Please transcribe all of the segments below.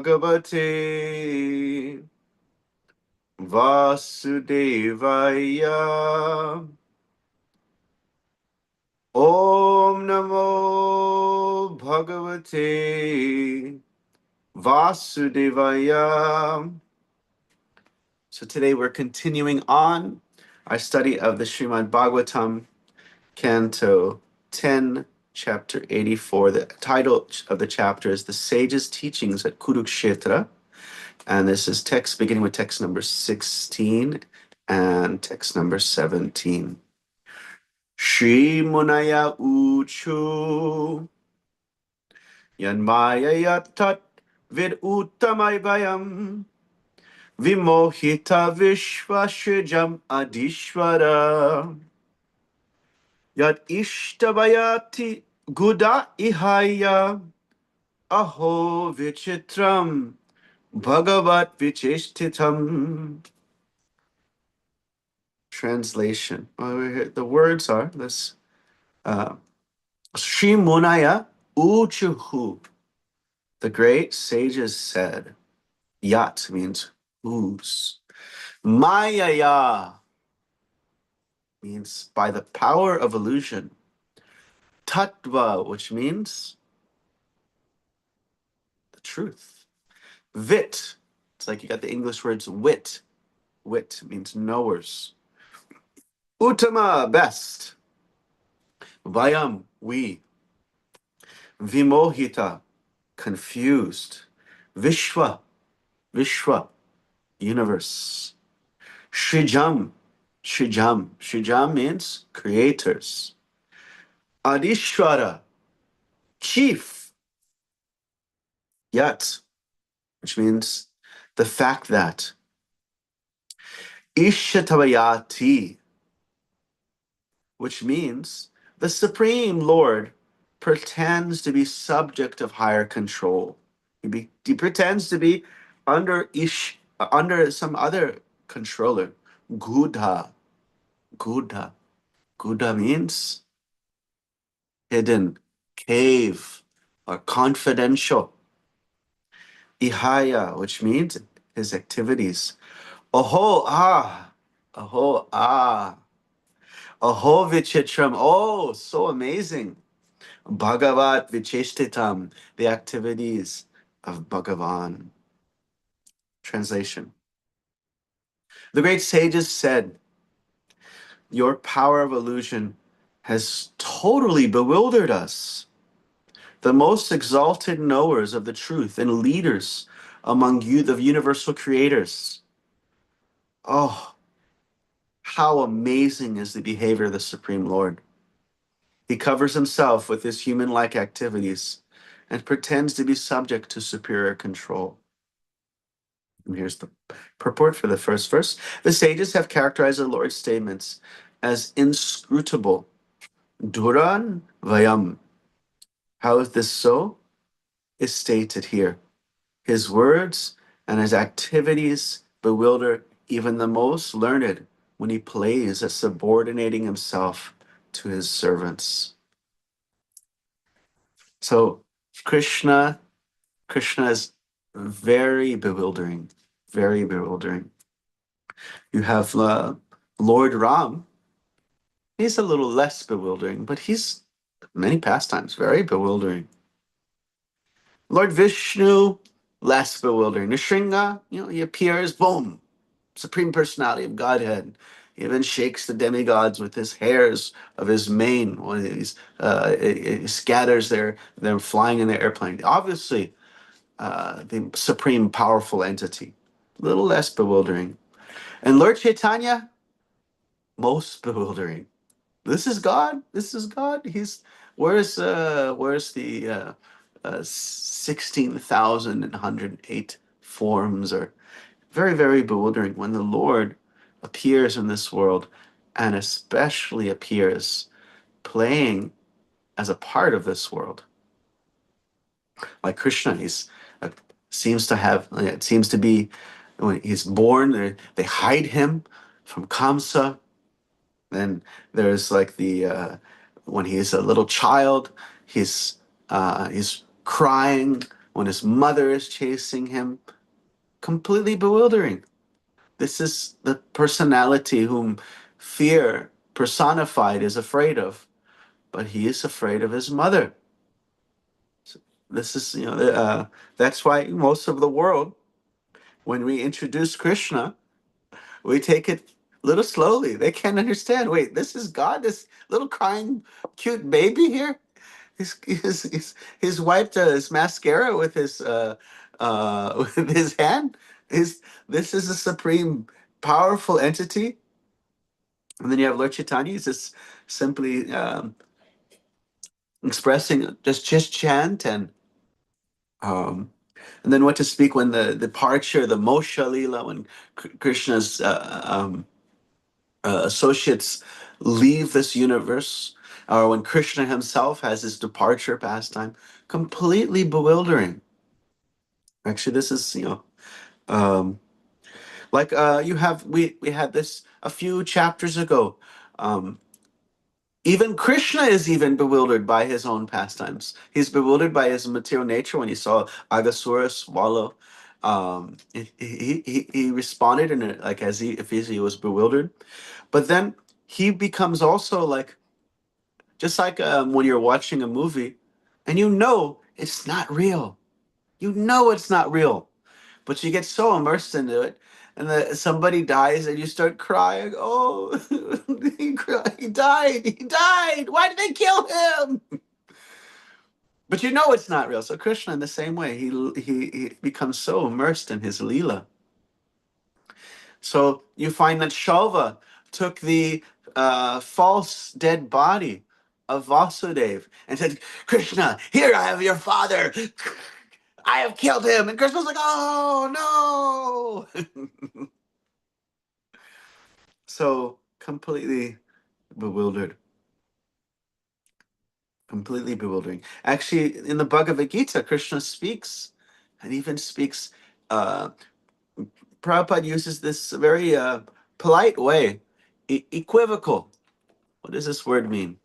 Bhagavate Vasudevaya. Om Namo Bhagavate Vasudevaya. So today we're continuing on our study of the Srimad Bhagavatam, Canto 10, Chapter 84. The title of the chapter is The Sage's Teachings at Kurukshetra. And this is text beginning with text number 16 and text number 17. Shri Munaya Uchu Yanmaya Yatat Vid Uttamai Vayam Vimohita Vishvashrijam Adishvara Yat Ishtabayati Guda Ihaya Aho Vichitram Bhagavat Vicheshtitam. Translation. The words are this: Sri Munaya Uchuhu. The great sages said. Yat means whose. Mayaya means by the power of illusion. Tattva, which means the truth. Vit, it's like you got the English words wit. Wit means knowers. Uttama, best. Vayam, we. Vimohita, confused. Vishwa, Vishwa, universe. Shrijam, Shrijam. Shrijam means creators. Adishvara, chief. Yat, which means the fact that. Ishatavayati, which means the Supreme Lord pretends to be subject of higher control. He pretends to be under some other controller. Gudha. Gudha. Gudha means hidden, cave, or confidential. Ihaya, which means his activities. Aho, ah. Aho, ah. Aho vichitram, oh, so amazing. Bhagavat vicheshtitam, the activities of Bhagavan. Translation. The great sages said, your power of illusion has totally bewildered us. The most exalted knowers of the truth and leaders among you, the universal creators. Oh, how amazing is the behavior of the Supreme Lord. He covers himself with his human-like activities and pretends to be subject to superior control. And here's the purport for the first verse. The sages have characterized the Lord's statements as inscrutable. Duran Vayam. How is this so? Is stated here. His words and his activities bewilder even the most learned when he plays at subordinating himself to his servants. So Krishna is very bewildering, very bewildering. You have Lord Ram. He's a little less bewildering, but he's many pastimes very bewildering. Lord Vishnu, less bewildering. Nrsimha, he appears, boom, Supreme Personality of Godhead. He even shakes the demigods with his hairs of his mane. When he scatters they're flying in the airplane. Obviously, the supreme powerful entity. A little less bewildering. And Lord Chaitanya, most bewildering. This is God. This is God. Where's the 16,108 forms are very, very bewildering when the Lord appears in this world, and especially appears playing as a part of this world. Like Krishna, it seems to be when he's born, they hide him from Kamsa. Then there's like when he's a little child, he's crying when his mother is chasing him. Completely bewildering. This is the personality whom fear personified is afraid of, but he is afraid of his mother. This is, that's why most of the world, when we introduce Krishna, we take it a little slowly. They can't understand. Wait, this is God? This little crying, cute baby here? He's wiped his mascara with his with his hand. This is a supreme, powerful entity. And then you have Lord Chaitanya. He's just simply expressing just chant um, and then what to speak when the departure, the Moksha Lila, when Krishna's associates leave this universe, or when Krishna himself has his departure pastime, completely bewildering. Actually, this is um, like you have we had this a few chapters ago. Um, Even Krishna is even bewildered by his own pastimes. He's bewildered by his material nature when he saw Agasura swallow. He responded in like as he was bewildered, but then he becomes also like just like when you're watching a movie, and it's not real. You know it's not real, but you get so immersed into it, and somebody dies, and you start crying. Oh, he died. He died. Why did they kill him? But you know it's not real. So Krishna, in the same way, he becomes so immersed in his lila. So you find that Shalva took the false dead body of Vasudeva and said, "Krishna, here I have your father. I have killed him." And Krishna's like, "Oh no!" So completely bewildered, completely bewildering. Actually, in the Bhagavad Gita, Krishna speaks, and even speaks. Uh, Prabhupada uses this very polite way, equivocal. What does this word mean?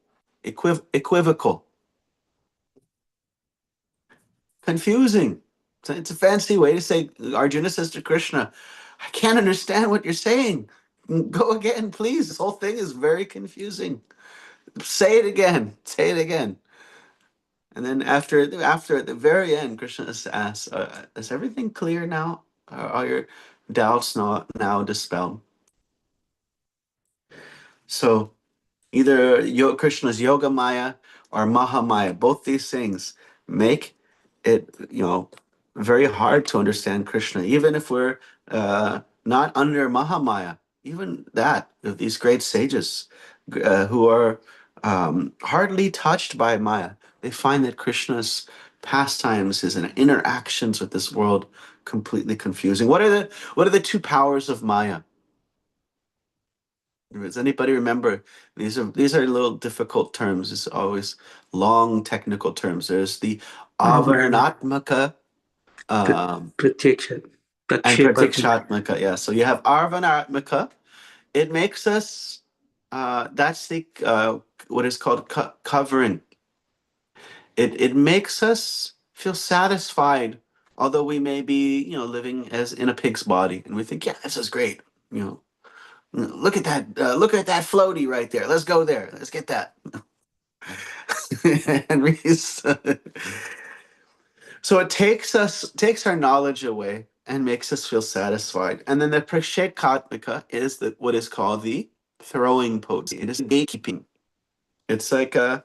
Equivocal, confusing. It's a fancy way to say. Arjuna says to Krishna, "I can't understand what you're saying. Go again, please. This whole thing is very confusing. Say it again. Say it again." And then after at the very end, Krishna asks, "Is everything clear now? Are all your doubts now dispelled?" So either Krishna's Yoga Maya or Mahamaya, both these things make it very hard to understand Krishna, even if we're not under Mahamaya. Even that, these great sages who are hardly touched by Maya, they find that Krishna's pastimes, his interactions with this world, completely confusing. What are the two powers of Maya? Does anybody remember? These are little difficult terms. It's always long technical terms. There's the Avaranatmaka Pratiksha. and Pratikshatmaka. Yeah. So you have Arvanatmaka. It makes us. That's the what is called covering. It makes us feel satisfied, although we may be living as in a pig's body, and we think, yeah, this is great. You know, look at that! Look at that floaty right there. Let's go there. Let's get that. And so it takes our knowledge away and makes us feel satisfied. And then the prashekatmika is what is called the throwing potency. It is gatekeeping. It's like it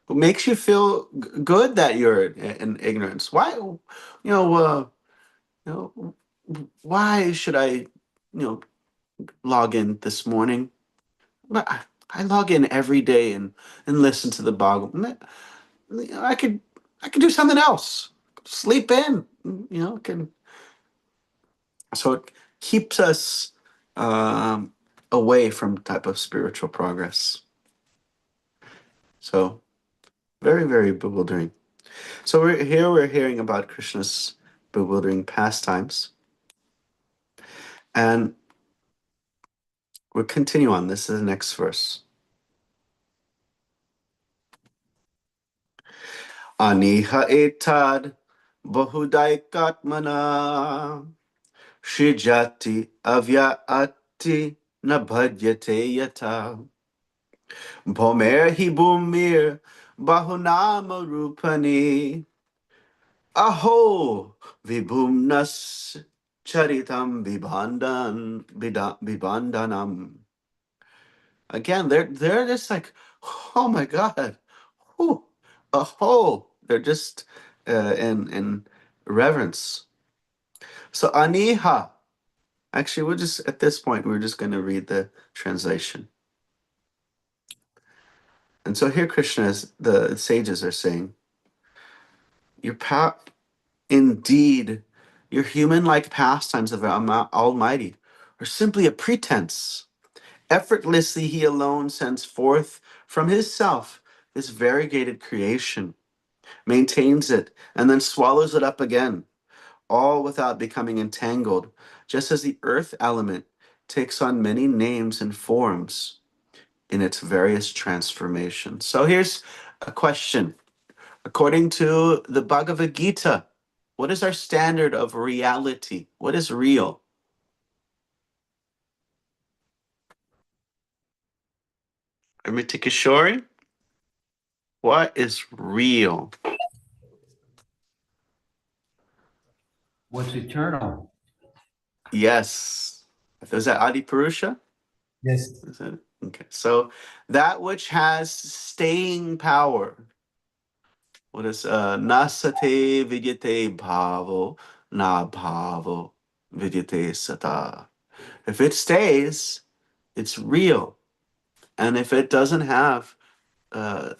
makes you feel good that you're in ignorance. Why, you know, why should I, log in this morning? But I log in every day and listen to the Bhagavatam. I could I could do something else. Sleep in, can so it keeps us um, away from type of spiritual progress. So very, very bewildering. So we're hearing about Krishna's bewildering pastimes, and we'll continue on. This is the next verse. Aniha etad bahudaikatmana shijati avyaati nabhadyate yata bhomer hi bhumir bahunama rupani aho vibhumnas charitam vibhandanam. Again, they're just like, oh my God, whew, aho. They're just in reverence. So aniha. Actually, we're just at this point we're just going to read the translation. And so here Krishna is, the sages are saying, your indeed, your human-like pastimes of the Almighty are simply a pretense. Effortlessly, He alone sends forth from His self this variegated creation, maintains it, and then swallows it up again, all without becoming entangled, just as the earth element takes on many names and forms in its various transformations. So here's a question. According to the Bhagavad Gita, what is our standard of reality? What is real? Amrita Kishori, what is real? What's eternal? Yes. Is that Adi Purusha? Yes. Is that okay? So that which has staying power. What is nasate vidyate bhavo na bhavo vidyate sata. If it stays, it's real, and if it doesn't have uh,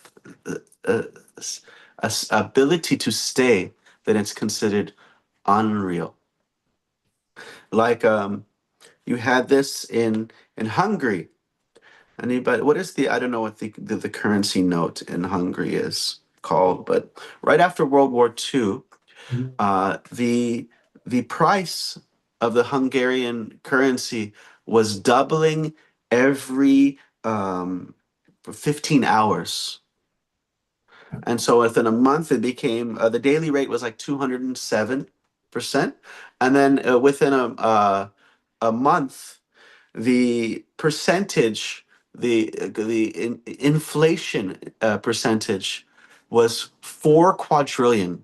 a, ability to stay, then it's considered unreal. Like you had this in Hungary. Anybody? What is the? I don't know what the currency note in Hungary is called, but right after World War II, the price of the Hungarian currency was doubling every 15 hours. And so within a month, it became the daily rate was like 207%. And then within a month, the percentage, inflation percentage was 4 quadrillion%.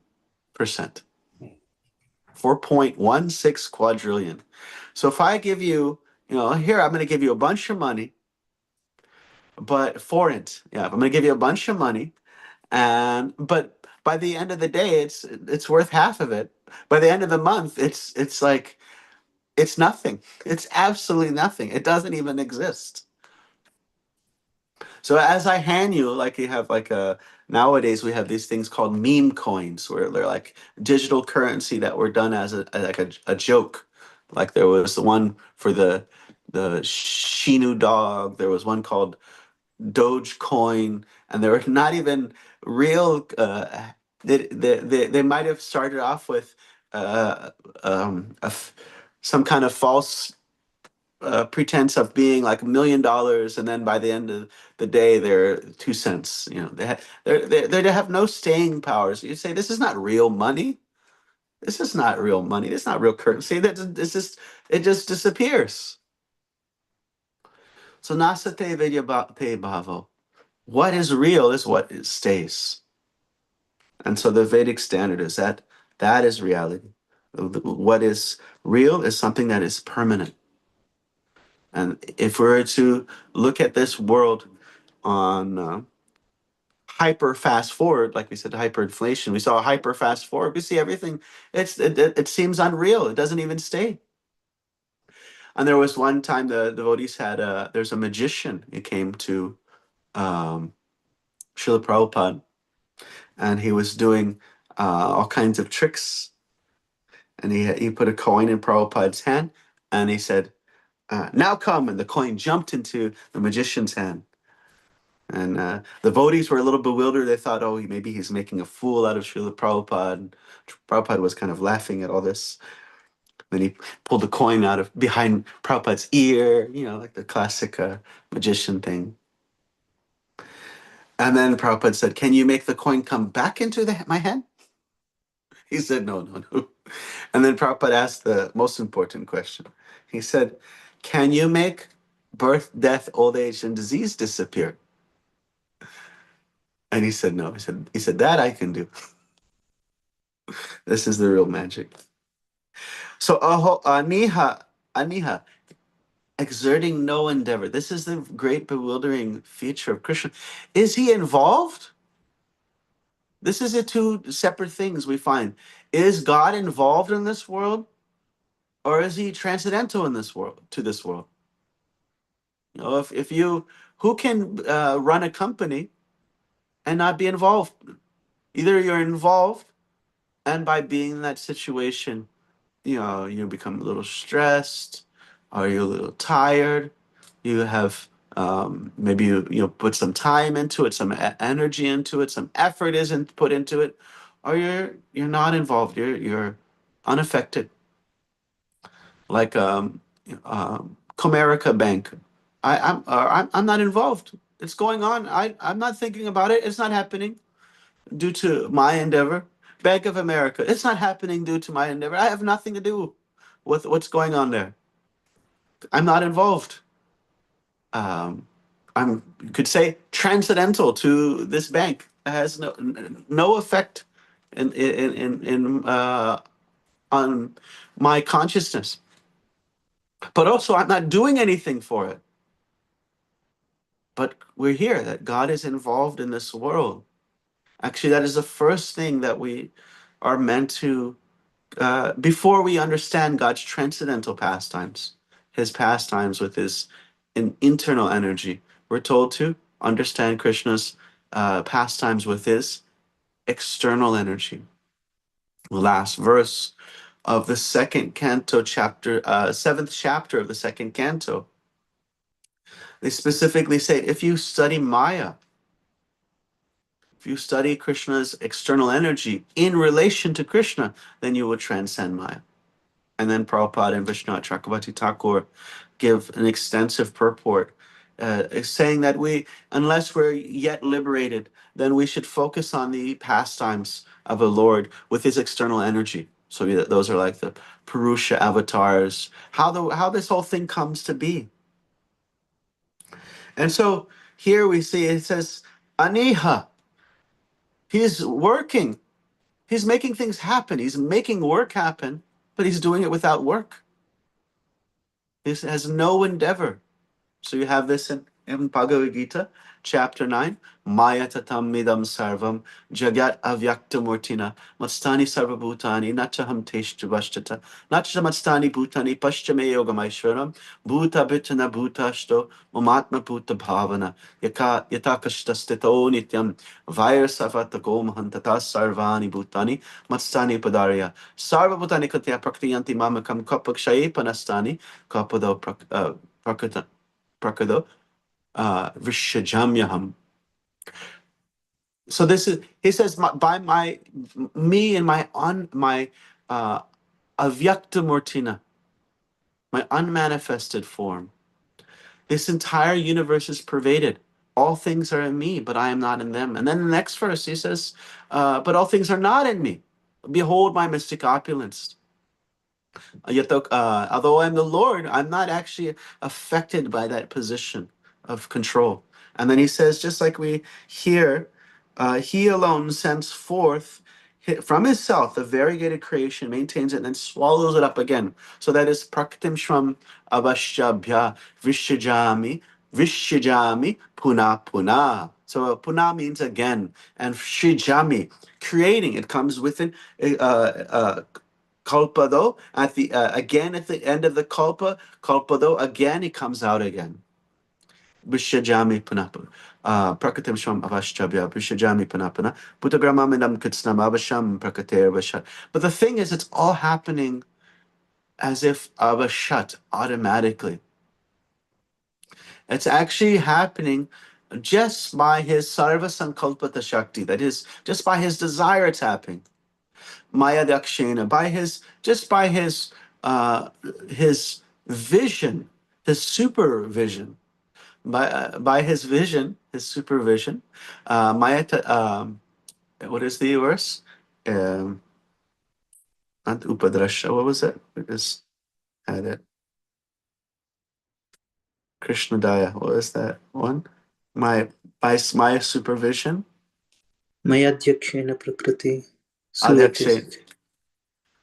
4.16 quadrillion. So if I give you, here, I'm going to give you a bunch of money, but for it, yeah, I'm going to give you a bunch of money, but by the end of the day, it's worth half of it. By the end of the month, it's like it's nothing. It's absolutely nothing. It doesn't even exist. So as I hand you, like you have like nowadays we have these things called meme coins, where they're like digital currency that were done as a joke. Like there was the one for the Shinu dog. There was one called Dogecoin, and they were not even real. They might have started off with uh, some kind of false pretense of being like $1 million, and then by the end of the day they're 2 cents. They have no staying powers. You say this is not real money. This is not real money. This is not real currency. It just disappears. So nasate te bhavo. What is real is what stays. And so the Vedic standard is that is reality. What is real is something that is permanent. And if we were to look at this world on hyper fast forward, like we said, hyperinflation, we saw a hyper fast forward. We see everything. It seems unreal. It doesn't even stay. And there was one time the devotees had there's a magician. He came to um, Srila Prabhupada, and he was doing all kinds of tricks. And he put a coin in Prabhupada's hand, and he said, "Now come!" And the coin jumped into the magician's hand. And the devotees were a little bewildered. They thought, oh, maybe he's making a fool out of Srila Prabhupada. And Prabhupada was kind of laughing at all this. Then he pulled the coin out of behind Prabhupada's ear, like the classic magician thing. And then Prabhupada said, can you make the coin come back into my hand? He said, no, no, no. And then Prabhupada asked the most important question. He said, can you make birth, death, old age, and disease disappear? And he said, no. He said, that I can do. This is the real magic. So, aniha, exerting no endeavor. This is the great bewildering feature of Krishna. Is he involved? This is the two separate things we find. Is God involved in this world, or is he transcendental in this world, to this world? You know, if you, who can run a company and not be involved? Either you're involved, and by being in that situation, you become a little stressed, or you're a little tired. You have maybe you put some time into it, some energy into it, some effort isn't put into it, or you're not involved. You're unaffected. Like Comerica Bank, I'm not involved. It's going on. I'm not thinking about it. It's not happening due to my endeavor. Bank of America, it's not happening due to my endeavor. I have nothing to do with what's going on there. I'm not involved. Um, you could say, transcendental to this bank. It has no effect in on my consciousness. But also, I'm not doing anything for it. But we're here, that God is involved in this world. Actually, that is the first thing that we are meant to, before we understand God's transcendental pastimes, his pastimes with his internal energy, we're told to understand Krishna's pastimes with his external energy. The last verse of the second canto, seventh chapter of the second canto, they specifically say, if you study Maya, if you study Krishna's external energy in relation to Krishna, then you will transcend Maya. And then Prabhupada and Vishnu Chakravarti Thakur give an extensive purport, saying that unless we're yet liberated, then we should focus on the pastimes of the Lord with his external energy. So those are like the Purusha avatars, how this whole thing comes to be. And so here we see it says, Aniha, he's working. He's making things happen. He's making work happen, but he's doing it without work. He has no endeavor. So you have this in Bhagavad Gita, chapter 9. Maya tatam midam sarvam jagat avyaktamurtina matstani sarvabhutani nachaham teshtuvashtata nacha matstani bhutani paschame yogamaishwaram bhuta bhutana bhutashto mamatma bhuta bhavana yatakashtastito nityam vairsavatako mahantata sarvani bhutani matstani padarya sarvabhutani katya praktiyanti mamakam kapakshaye panastani kapado prakado Vrishajamyaham. So this is, he says, by me and my avyakta murtina, my unmanifested form, this entire universe is pervaded. All things are in me, but I am not in them. And then the next verse, he says, but all things are not in me. Behold my mystic opulence. Although I'm the Lord, I'm not actually affected by that position of control. And then he says, just like we hear, he alone sends forth from himself the variegated creation, maintains it, and then swallows it up again. So that is praktim shram avashabhya vishajami puna puna. So puna means again, and shijami, creating. It comes within kalpado at the again at the end of the kalpado again it comes out again. Vishajami Panapa. Prakatim Sham Avashchabya, Vishajami Panapana, Buddhagramamidam Kitsnam Avasham Prakater Vashat. But the thing is, it's all happening as if Avashat automatically. It's actually happening just by his Sarva Sankalpata Shakti, that is, just by his desire it's happening. Maya Dakshina, by his his vision, his supervision. by his vision, his supervision, Maya, what is the verse? Um, not Upadrasha, what was it? We just had it. Krishna Daya, what was that one? My my supervision. Mayadhyakshena prakriti suyate Adyakshe sache.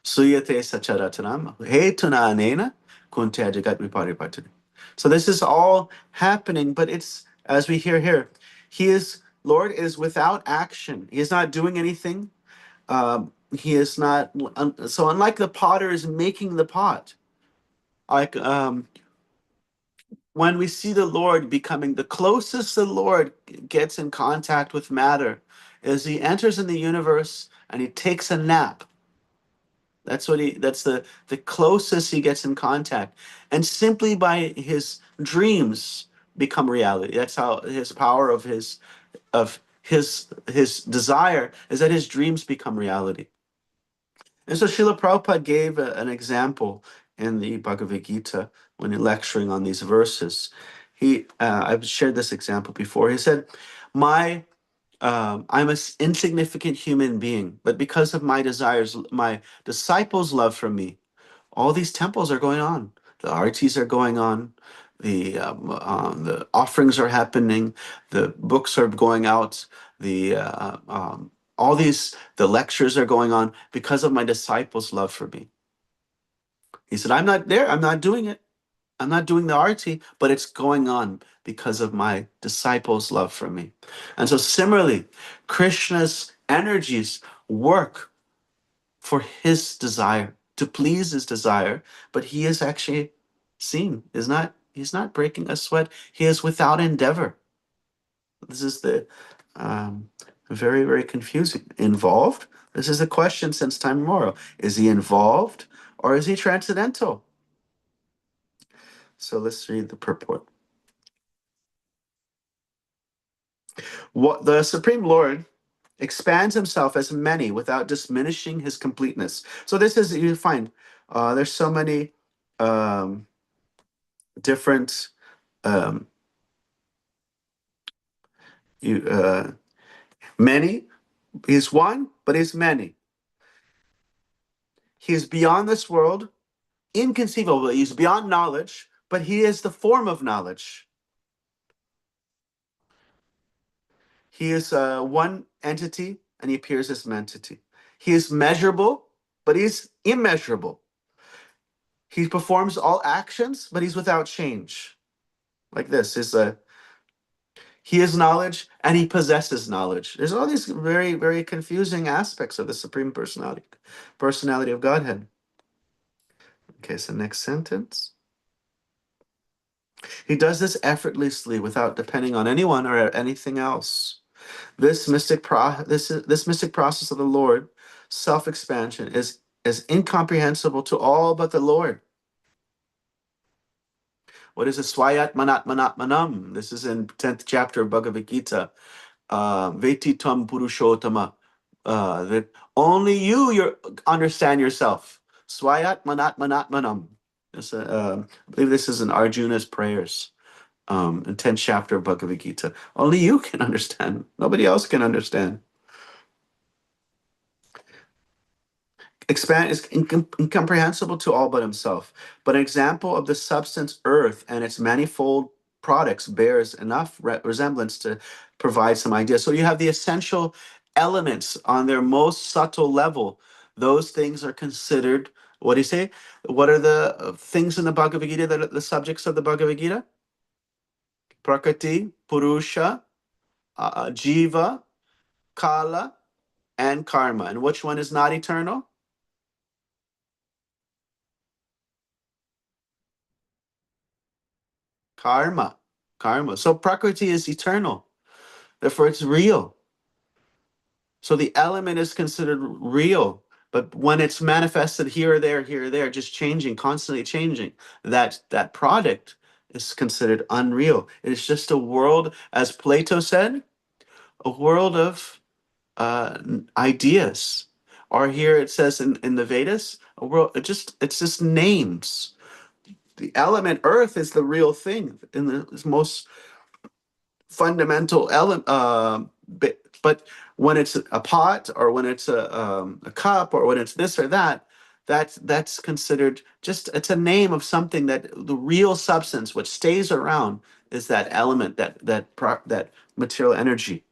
Suyate Sacharatanam Hetuna Anena Kunte Jagat Viparipatini. So this is all happening, but it's as we hear here, he is Lord is without action. He is not doing anything. He is not so unlike the potter is making the pot. Like when we see the Lord becoming the closest the Lord gets in contact with matter, is he enters in the universe and he takes a nap. That's the closest he gets in contact. And simply by his dreams become reality. That's how his power of his desire is that his dreams become reality. And so Srila Prabhupada gave an example in the Bhagavad Gita when lecturing on these verses. I've shared this example before. He said, "My I'm an insignificant human being, but because of my desires, my disciples' love for me, all these temples are going on. The artis are going on. The offerings are happening. The books are going out. The lectures are going on because of my disciples' love for me." He said, "I'm not there. I'm not doing it. I'm not doing the arti, but it's going on because of my disciples' love for me." And so similarly, Krishna's energies work for his desire, to please his desire, but he is actually seen, he's not breaking a sweat. He is without endeavor. This is the very, very confusing. Involved? This is the question since time immemorial. Is he involved or is he transcendental? So let's read the purport. What the Supreme Lord expands himself as many without diminishing his completeness. So this is, you find there's so many um, different um, you many. He's one, but he's many. He is beyond this world, inconceivable. He's beyond knowledge, but he is the form of knowledge. He is one entity, and he appears as an entity. He is measurable, but he's immeasurable. He performs all actions, but he's without change. Like this is a he is knowledge and he possesses knowledge. There's all these very, very confusing aspects of the Supreme Personality of Godhead. Okay, so next sentence. He does this effortlessly without depending on anyone or anything else. This mystic process of the Lord, self-expansion, is incomprehensible to all but the Lord. What is a swayat manat manat manam? This is in 10th chapter of Bhagavad Gita. Veti tam purushottama. That only you understand yourself. Swayat manat manat manam. I believe this is in Arjuna's prayers. In 10th chapter of Bhagavad Gita. Only you can understand. Nobody else can understand. Expand is incomprehensible to all but himself. But an example of the substance earth and its manifold products bears enough resemblance to provide some idea. So you have the essential elements on their most subtle level. Those things are considered, what do you say? What are the things in the Bhagavad Gita that are the subjects of the Bhagavad Gita? Prakriti, Purusha, Jiva, Kala, and Karma. And which one is not eternal? Karma. Karma. So Prakriti is eternal. Therefore, it's real. So the element is considered real. But when it's manifested here or there, just changing, constantly changing, that product is considered unreal. It is just a world, as Plato said, a world of ideas. Or here it says in the Vedas, a world. It's just names. The element Earth is the real thing in the most fundamental element. But when it's a pot, or when it's a cup, or when it's this or that, that's considered just, it's a name of something. That the real substance, which stays around, is that element, that material energy.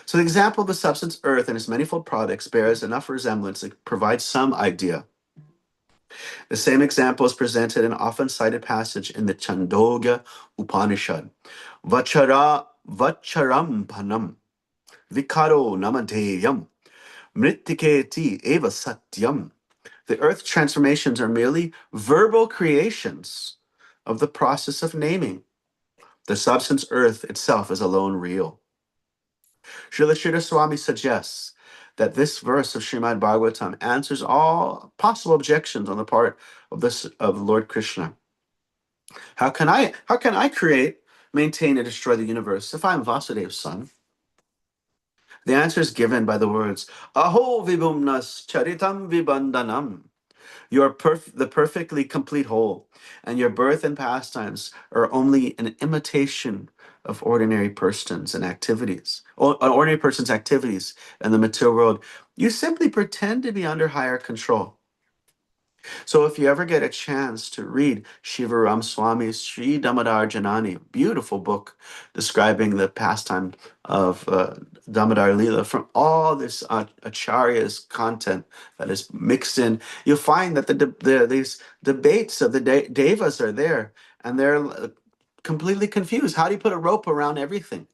So the example of the substance earth and its manifold products bears enough resemblance to provide some idea. The same example is presented in an often cited passage in the Chandogya Upanishad. Vacharam panam vikaro namadeyam mritiketi eva satyam. The earth transformations are merely verbal creations of the process of naming. The substance earth itself is alone real. Srila Sridhar Swami suggests that this verse of Srimad Bhagavatam answers all possible objections on the part of Lord Krishna. How can I create, maintain, and destroy the universe if I'm Vasudev's son? The answer is given by the words, Aho vibhumnas charitam vibandhanam. You are the perfectly complete whole, and your birth and pastimes are only an imitation of ordinary persons and activities, or ordinary person's activities in the material world. You simply pretend to be under higher control. So if you ever get a chance to read Shivaram Swami's Sri Damodar Janani, beautiful book describing the pastime of Damodar Leela, from all this Acharya's content that is mixed in, you'll find that these debates of the Devas are there, and they're completely confused. How do you put a rope around everything?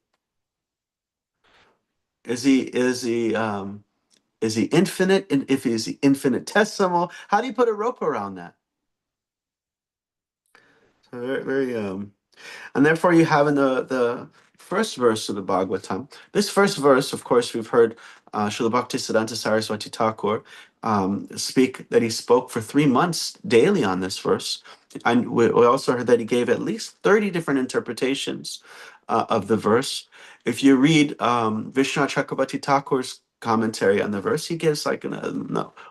Is he infinite? And if he's infinitesimal, how do you put a rope around that? So very, very and therefore you have in the first verse of the Bhagavatam. This first verse, of course, we've heard Srila Bhaktisiddhanta Saraswati Thakur speak, that he spoke for 3 months daily on this verse. And we also heard that he gave at least 30 different interpretations of the verse. If you read Vishnu Chakravarti Thakur's commentary on the verse, he gives like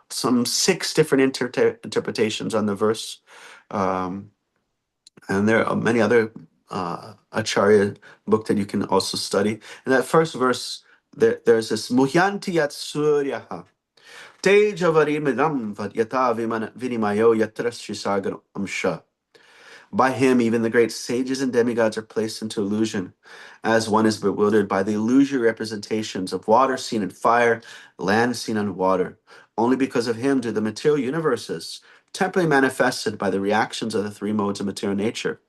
some 6 different interpretations on the verse. And there are many other Acharya book that you can also study. In that first verse, there's this Muhyanti yat suryaha tejavarimidam yata vinimayo yatra srisagar amsha. By him, even the great sages and demigods are placed into illusion, as one is bewildered by the illusory representations of water seen in fire, land seen on water. Only because of him do the material universes, temporarily manifested by the reactions of the 3 modes of material nature,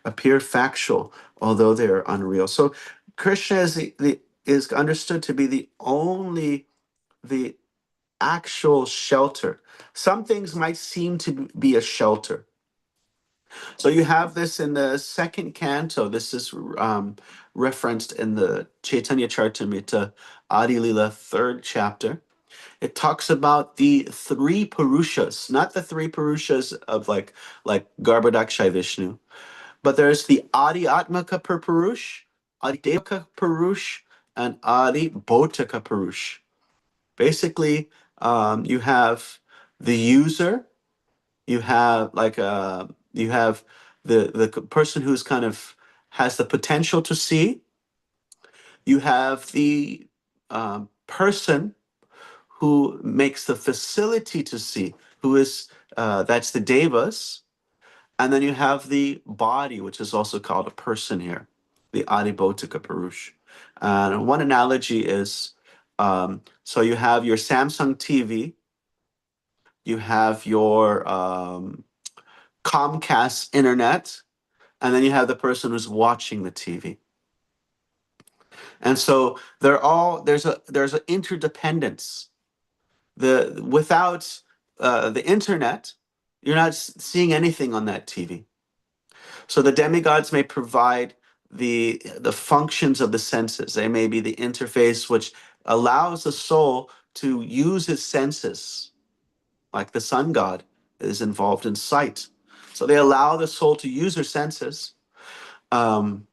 appear factual, although they are unreal. So Krishna is understood to be the actual shelter. Some things might seem to be a shelter. So you have this in the second canto. This is referenced in the Chaitanya Charitamrita Adi Lila 3rd chapter. It talks about the 3 Purushas, not the 3 Purushas of like Garbhodakshay Vishnu, but there's the Adi Atmaka Purush, Adi Devaka Purush, and Adi Bhotaka Purush. Basically, you have the user, you have the person who's kind of has the potential to see. You have the person who makes the facility to see, who is that's the devas. And then you have the body, which is also called a person here, the Adibhotaka Purush. And one analogy is, so you have your Samsung TV, you have your Comcast internet, and then you have the person who's watching the TV. And so there's an interdependence. Without the internet, you're not seeing anything on that TV. So the demigods may provide the functions of the senses. They may be the interface which allows the soul to use its senses, like the sun god is involved in sight. So they allow the soul to use her senses, and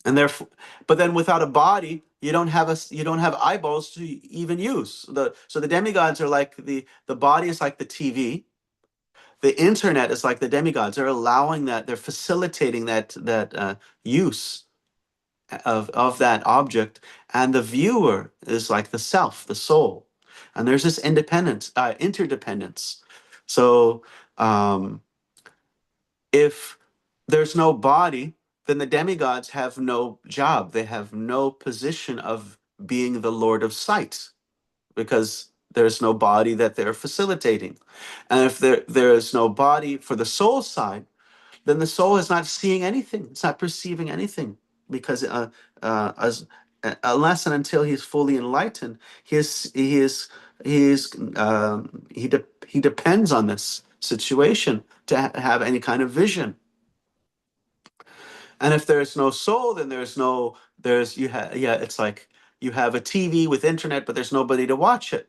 therefore, but then without a body, you don't have eyeballs to even use. So the demigods are like the body is like the TV. the internet is like the demigods. They're allowing that, they're facilitating that use of that object, and the viewer is like the self, the soul, and there's this interdependence. So if there's no body, then the demigods have no job. They have no position of being the Lord of Sight, because there's no body that they're facilitating. And if there is no body for the soul side, then the soul is not seeing anything. It's not perceiving anything, because as unless and until he's fully enlightened, he depends on this situation to have any kind of vision. And if there's no soul, then it's like you have a TV with internet, but there's nobody to watch it.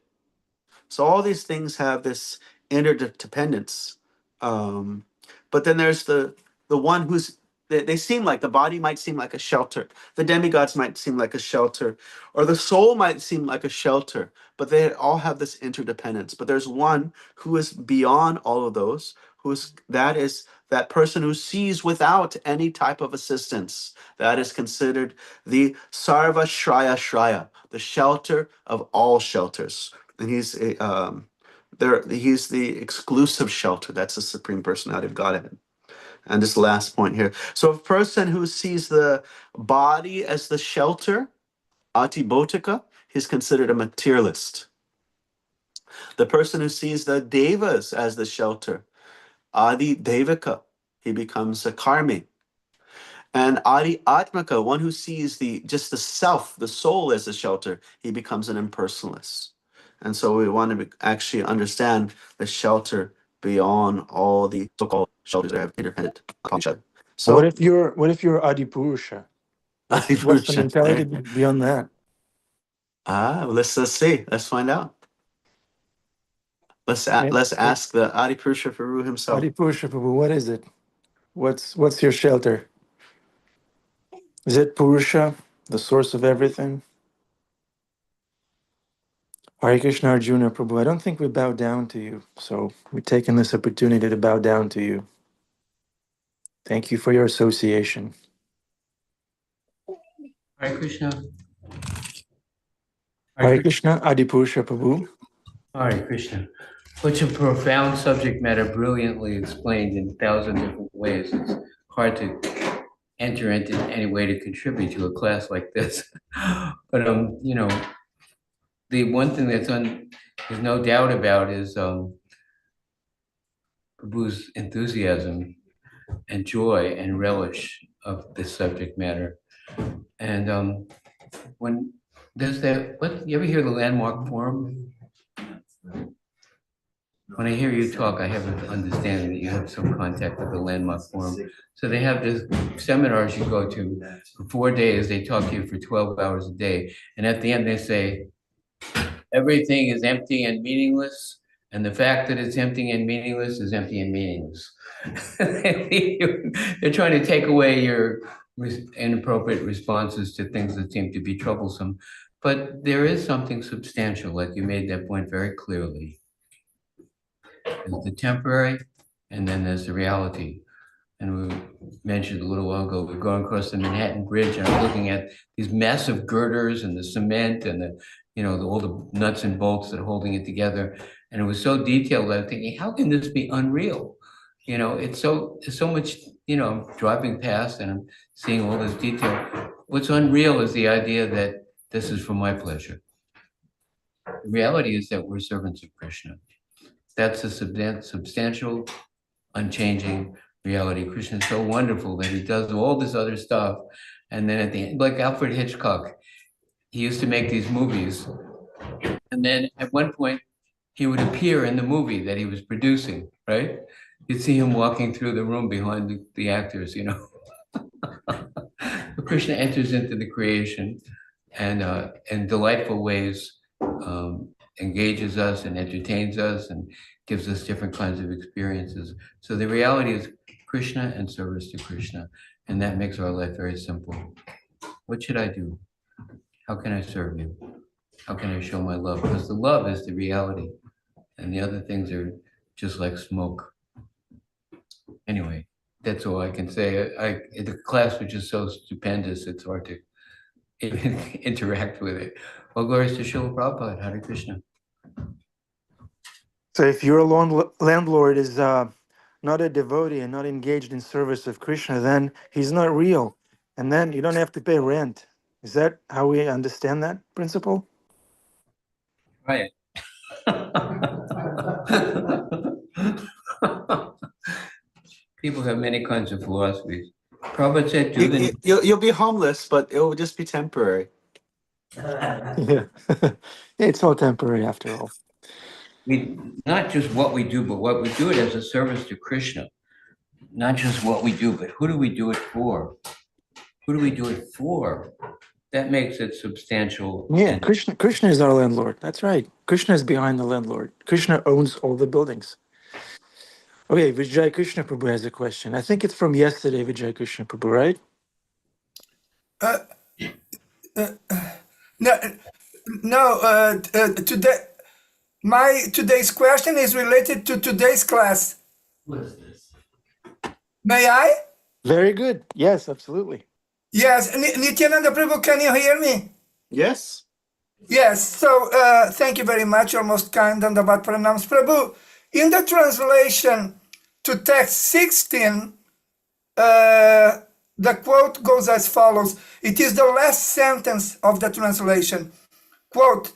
So all these things have this interdependence. But then there's the one who's they seem like, the body might seem like a shelter, the demigods might seem like a shelter, or the soul might seem like a shelter, but they all have this interdependence. But there's one who is beyond all of those, is that person who sees without any type of assistance. That is considered the Sarva Shraya Shraya, the shelter of all shelters. And he's the exclusive shelter. That's the Supreme Personality of Godhead. And this last point here. So a person who sees the body as the shelter, Atibhotika, he's considered a materialist. The person who sees the devas as the shelter, Adi Devika, he becomes a karmi. And Adi Atmaka, one who sees just the self, the soul as a shelter, he becomes an impersonalist. And so we want to actually understand the shelter beyond all the so-called shelters that have interdependent on each other. So what if you're Adipurusha? What's the mentality beyond that? Let's see. Let's find out. Let's ask the Adipurusha Puru himself. Adipurusha Prabhu, what is it? What's your shelter? Is it Purusha, the source of everything? Hare Krishna Arjuna Prabhu, I don't think we bow down to you, so we're taking this opportunity to bow down to you. Thank you for your association. Hare Krishna. Hare Krishna, Adipurusha Prabhu. Hare Krishna. Such a profound subject matter, brilliantly explained in 1,000 different ways. It's hard to enter into any way to contribute to a class like this. But the one thing there's no doubt about is Prabhu's enthusiasm and joy and relish of this subject matter. And when there's you ever hear the Landmark Forum? When I hear you talk, I have an understanding that you have some contact with the Landmark Forum. So they have this seminars you go to for 4 days. They talk to you for 12 hours a day. And at the end, they say, everything is empty and meaningless. And the fact that it's empty and meaningless is empty and meaningless. They're trying to take away your inappropriate responses to things that seem to be troublesome. But there is something substantial, like you made that point very clearly. There's the temporary, and then there's the reality. And we mentioned a little while ago, we're going across the Manhattan Bridge, and I'm looking at these massive girders and the cement and all the nuts and bolts that are holding it together. And it was so detailed that I'm thinking, how can this be unreal? It's so much, I'm driving past and I'm seeing all this detail. What's unreal is the idea that this is for my pleasure. The reality is that we're servants of Krishna. That's a substantial, unchanging reality. Krishna is so wonderful that he does all this other stuff. And then at the end, like Alfred Hitchcock, he used to make these movies. And then at one point, he would appear in the movie that he was producing, right? You'd see him walking through the room behind the actors, Krishna enters into the creation and in delightful ways, engages us and entertains us and gives us different kinds of experiences. So the reality is Krishna and service to Krishna. And that makes our life very simple. What should I do? How can I serve you? How can I show my love? Because the love is the reality. And the other things are just like smoke. Anyway, that's all I can say. The class was just so stupendous, it's hard to even interact with it. Well, glories to Srila Prabhupada. Hare Krishna. So if your landlord is not a devotee and not engaged in service of Krishna, then he's not real. And then you don't have to pay rent. Is that how we understand that principle? Right. People have many kinds of philosophies. Prabhupada said, do the You'll be homeless, but it will just be temporary. Yeah. It's all temporary after all. not just what we do, but what we do it as a service to Krishna. Not just what we do, but who do we do it for? Who do we do it for? That makes it substantial. Yeah, And Krishna is our landlord. That's right. Krishna is behind the landlord. Krishna owns all the buildings. Okay, Vijay Krishna Prabhu has a question. I think it's from yesterday, Vijay Krishna Prabhu, right? Today, today's question is related to today's class. what is this? May I? Very good. Yes, absolutely. Yes, Nityananda Prabhu, can you hear me? Yes. Yes, so thank you very much, your most kind and Abhat Pranams Prabhu. In the translation to text 16, the quote goes as follows. It is the last sentence of the translation. Quote,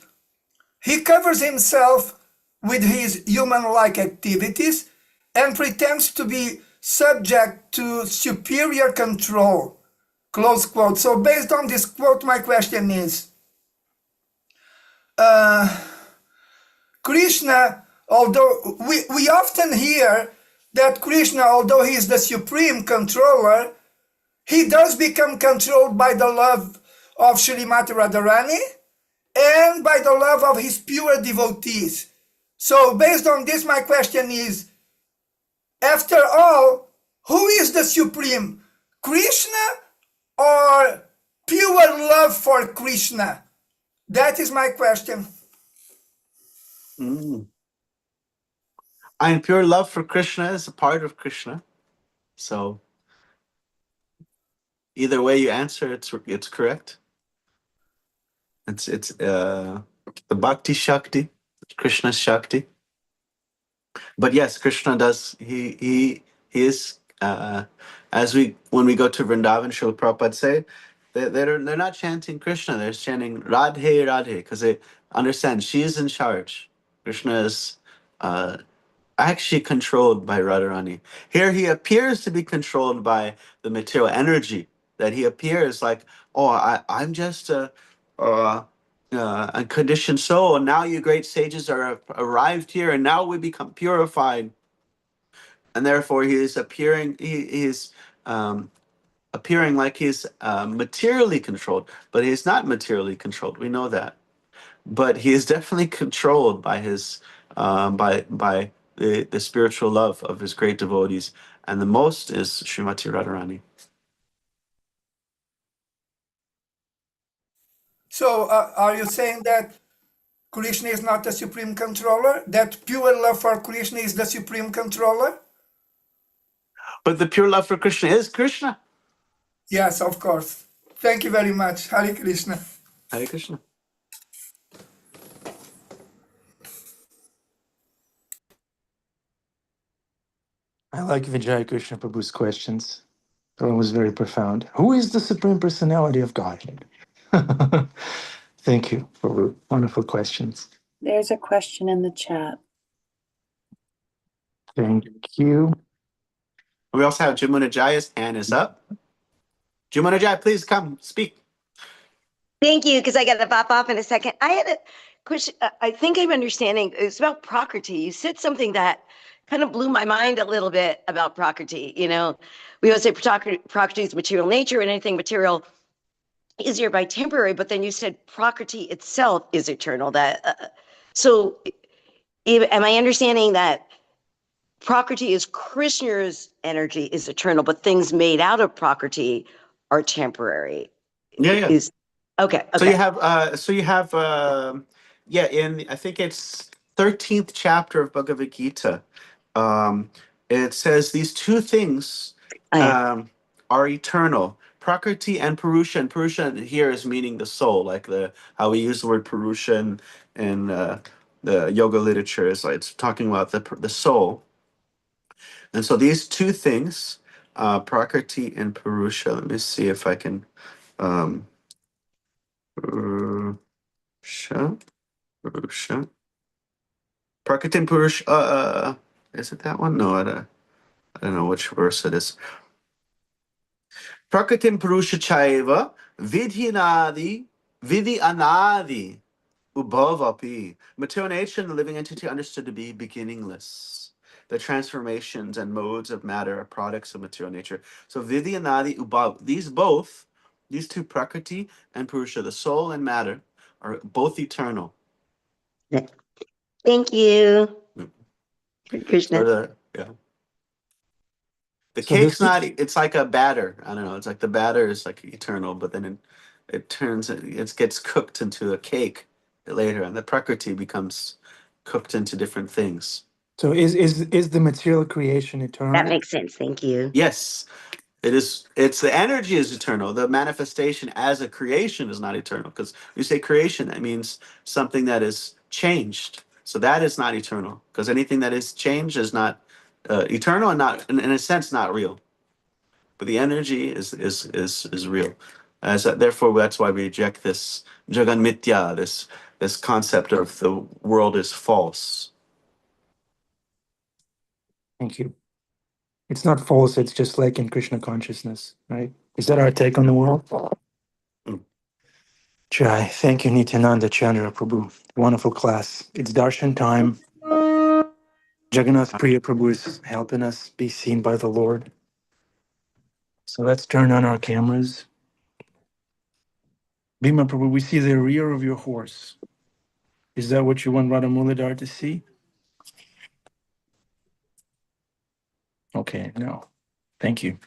he covers himself with his human-like activities and pretends to be subject to superior control. Close quote. So based on this quote, my question is, Krishna, although we often hear that Krishna, although he is the supreme controller, he does become controlled by the love of Srimati Radharani and by the love of his pure devotees. So based on this, my question is, after all, who is the supreme? Krishna or pure love for Krishna? That is my question. And pure love for Krishna is a part of Krishna. So either way you answer, it's correct. It's the Bhakti Shakti, Krishna's Shakti. But yes, Krishna does. He is when we go to Vrindavan, Srila Prabhupada say they're not chanting Krishna, they're chanting Radhe Radhe because they understand she's in charge. Krishna is actually controlled by Radharani. Here he appears to be controlled by the material energy. That he appears like, oh, I'm just a conditioned soul, and now you great sages are arrived here, and now we become purified, and therefore he is appearing. He is appearing like he's materially controlled, but he's not materially controlled. We know that, but he is definitely controlled by his by the spiritual love of his great devotees, and the most is Srimati Radharani. So are you saying that Krishna is not the supreme controller? That pure love for Krishna is the supreme controller? But the pure love for Krishna is Krishna. Yes, of course. Thank you very much. Hare Krishna. Hare Krishna. I like Vijay Krishna Prabhu's questions. That one was very profound. Who is the Supreme Personality of God? Thank you for wonderful questions. There's a question in the chat. Thank you. We also have Jamunajaya's hand is up. Jamunajaya, please come speak. Thank you, because I got to pop off in a second. I had a question. I think I'm understanding. It's about Prakriti. You said something that kind of blew my mind a little bit about Prakriti. You know, we always say Prakriti is material nature, and anything material is hereby temporary. But then you said Prakriti itself is eternal. So, am I understanding that Prakriti is Krishna's energy is eternal, but things made out of Prakriti are temporary? Yeah. Okay. So you have in I think it's 13th chapter of Bhagavad Gita. it says these two things Oh, yeah. are eternal. Prakriti and Purusha. And Purusha here is meaning the soul, like the how we use the word Purusha in the yoga literature. Is like it's talking about the soul. And so these two things, Prakriti and Purusha. Let me see if I can. Purusha, Purusha, Prakriti and Purusha. Is it that one? No, I don't know which verse it is. Prakritim Purusha Chaiva Vidhi Anadi Ubhavapi. Material nature and the living entity understood to be beginningless. The transformations and modes of matter are products of material nature. So Vidhi Anadi Ubhav, these two Prakriti and Purusha, the soul and matter, are both eternal. Thank you, Mm. Krishna. Yeah. The So this cake's not, it's like a batter. I don't know. It's like the batter is like eternal, but then it gets cooked into a cake later, and the prakriti becomes cooked into different things. so is the material creation That eternal? makes sense. Thank you. Yes, it is. It's the energy is eternal. The manifestation as a creation is not eternal, because you say creation, that means something that is changed. So that is not eternal, because anything that is changed is not eternal and not, in a sense, not real. But the energy is real. As therefore, that's why we reject this jagan mitya, this concept of the world is false. Thank you. It's not false, it's just like in Krishna consciousness, right? Is that our take on the world? Mm. Jai. Thank you, Nityananda Chandra Prabhu. Wonderful class. It's darshan time. Jagannath Priya Prabhu is helping us be seen by the Lord. So let's turn on our cameras. Bhima Prabhu, we see the rear of your horse. Is that what you want Radha Muladhar to see? Okay, no. Thank you.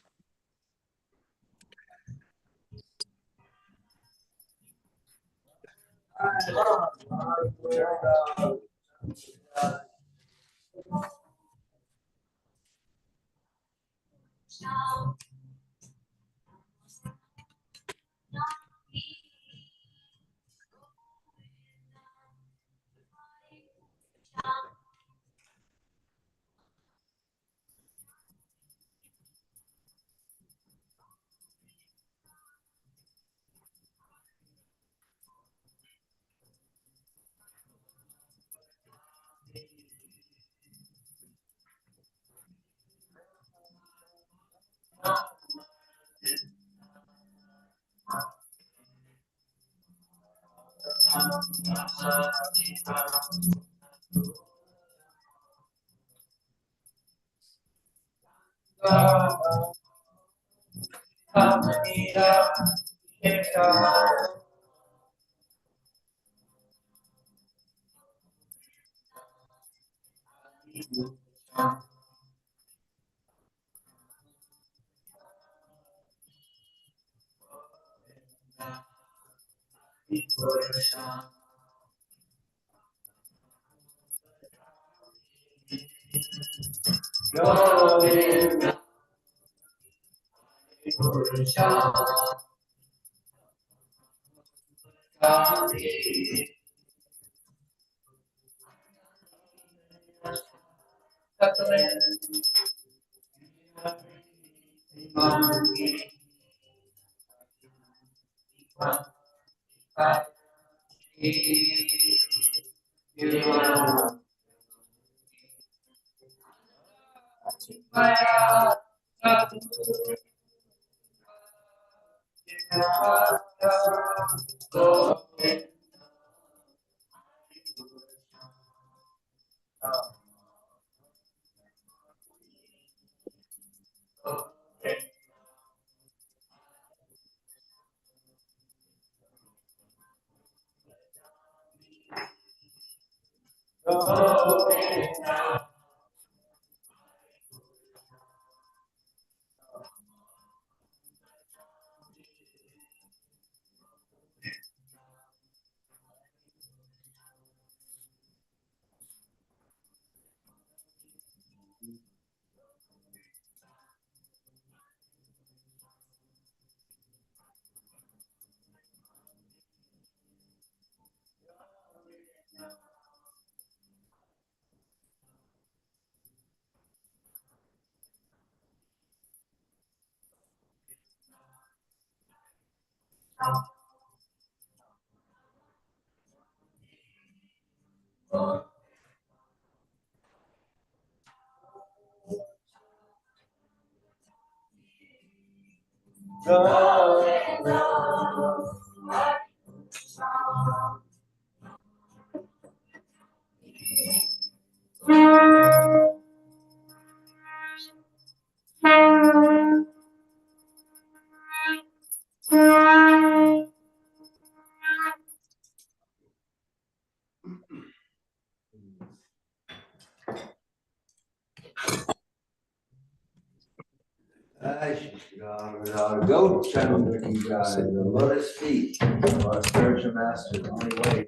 Go, Chandra, the lotus feet of our spiritual master, the only way.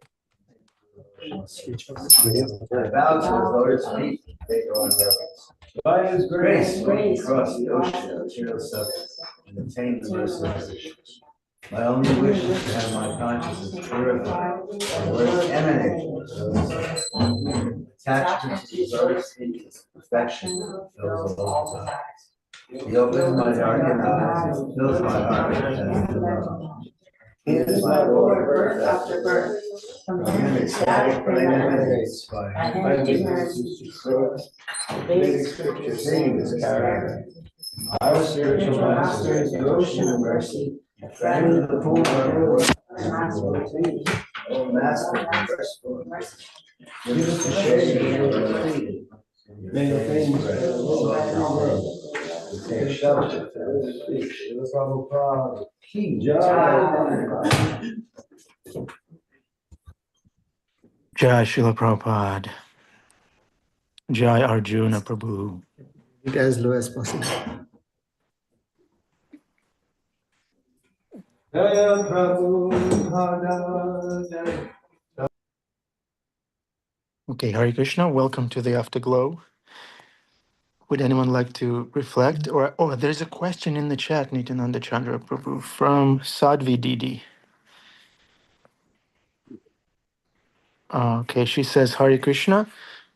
I bow to his lotus feet, take on reverence. By his grace, we can cross the ocean of material substance and attain the mercy of Krishna. My only wish is to have my consciousness purified. My words emanate from those attachment to his lotus feet is perfection fills all time. He opens my darkened eyes and fills my heart with love. He is my Lord, birth after birth. From him ecstatic flame emanates. By him ignorance is destroyed. Vedic scripture sings his character. Our spiritual master is the ocean of mercy, a friend of the poor and work. O Master, merciful mercy, give us the shade of your feet. May the famous world take shelter from his feet. Shiva Prabhupada, Ki Jai. Jai Srila Prabhupada. Jai Arjuna Prabhu. It as low as possible. Jaya Prabhupada, Jaya. Okay, Hare Krishna, welcome to the Afterglow. Would anyone like to reflect? There's a question in the chat, Nityananda Chandra Prabhu, from Sadhvi Didi. Okay, she says, Hare Krishna,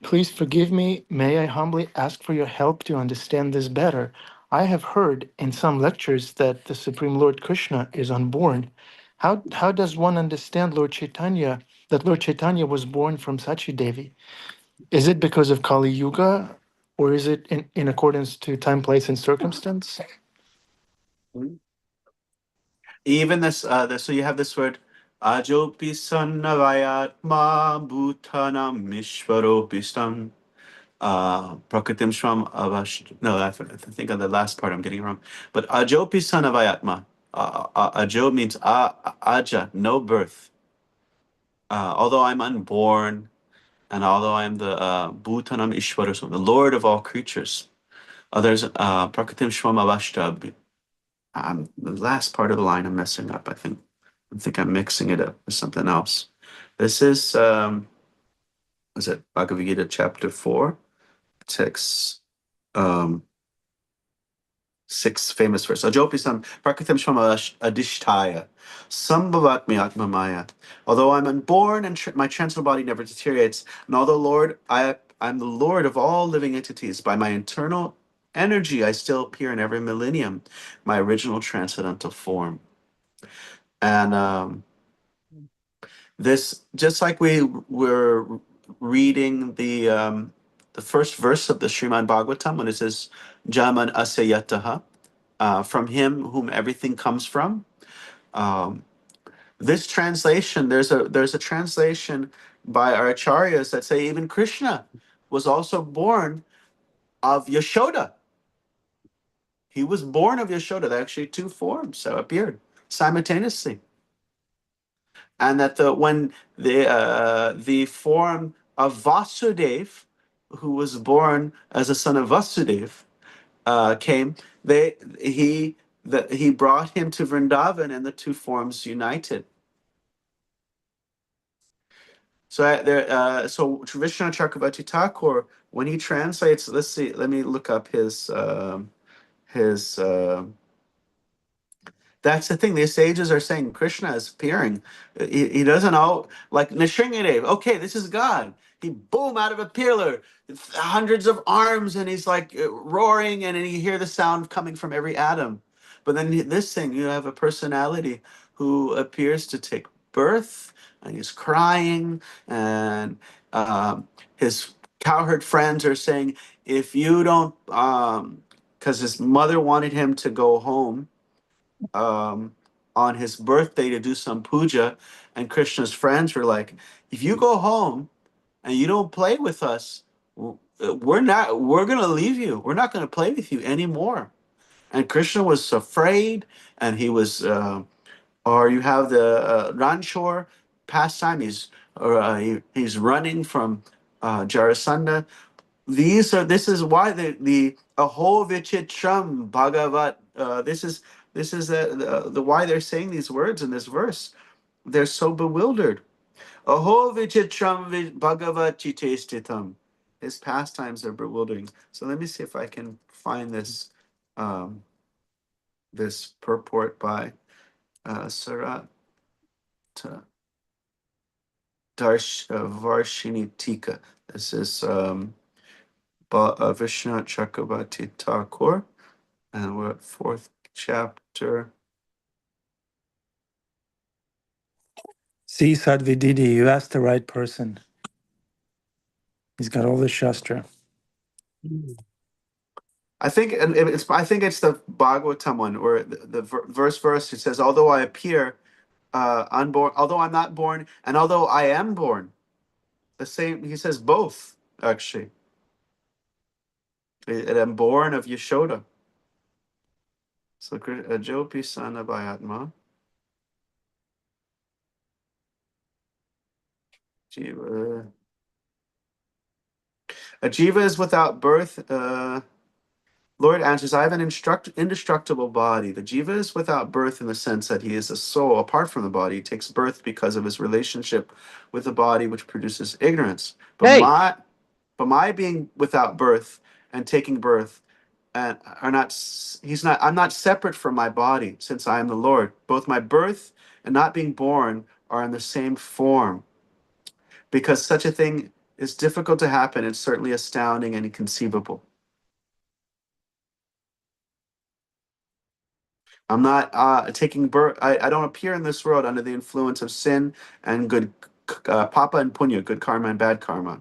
please forgive me. May I humbly ask for your help to understand this better? I have heard in some lectures that the Supreme Lord Krishna is unborn. How does one understand that Lord Chaitanya was born from Sachi Devi? Is it because of Kali Yuga, or is it in accordance to time, place, and circumstance? Even so you have this word, Ajopi sannavayatma bhutanam mishvaropistam prakritim shram avash. No, I think on the last part I'm getting it wrong. But Ajopi sannavayatma. Ajo means aja, no birth. Although I'm unborn, and although I'm the bhutanam ishvara, the Lord of all creatures. There's prakritim shram avashta. The last part of the line I'm messing up, I think. I think I'm mixing it up with something else. This is Bhagavad Gita chapter 4, text 6 famous verse. Ajopisam prakritim shama adishtaya sambhavatmi atmamaya. Although I'm unborn and my transcendental body never deteriorates, and although I'm the Lord of all living entities, by my internal energy I still appear in every millennium, my original transcendental form. And this, just like we were reading the first verse of the Srimad Bhagavatam when it says Jaman Asayataha, from him whom everything comes from. This translation, there's a translation by our acharyas that say even Krishna was also born of Yashoda. He was born of Yashoda. There are actually two forms that appeared simultaneously. And that when the form of Vasudev, who was born as a son of Vasudev, came, he brought him to Vrindavan, and the two forms united. So Vishnu Chakravarti Thakur, when he translates, let me look up his. That's the thing. The sages are saying Krishna is appearing. He doesn't know, like Nrsimhadev. Okay, this is God. He boom out of a pillar, hundreds of arms, and he's like roaring, and then you hear the sound coming from every atom. But then this thing, you have a personality who appears to take birth, and he's crying, and his cowherd friends are saying, if you don't, because his mother wanted him to go home on his birthday to do some puja, and Krishna's friends were like, if you go home and you don't play with us, we're gonna leave you. We're not gonna play with you anymore. And Krishna was afraid, and he was, or you have the Ranchor pastime. He's running from Jarasandha. This is why the Aho Vichitram Bhagavat. This is the why they're saying these words in this verse. They're so bewildered. Aho Vichitram Bhagavat Chitestitam. His pastimes are bewildering. So let me see if I can find this this purport by Sarat Varshini Tika. This is Vishnu Chakravarti Thakur, and we're at 4th chapter. See, Sadvididi, you asked the right person. He's got all the Shastra. I think it's the Bhagavatam one, where the verse it says, although I appear unborn, although I'm not born, and although I am born. The same, he says both, actually. And I'm born of Yashoda. So Jopi Sana Bayatma. Jiva. A jiva is without birth. Lord answers, I have an indestructible body. The jiva is without birth in the sense that he is a soul apart from the body. He takes birth because of his relationship with the body, which produces ignorance. But my being without birth and taking birth and I'm not separate from my body, since I am the Lord. Both my birth and not being born are in the same form. Because such a thing is difficult to happen, it's certainly astounding and inconceivable. I'm not taking birth. I don't appear in this world under the influence of sin and good papa and punya, good karma and bad karma.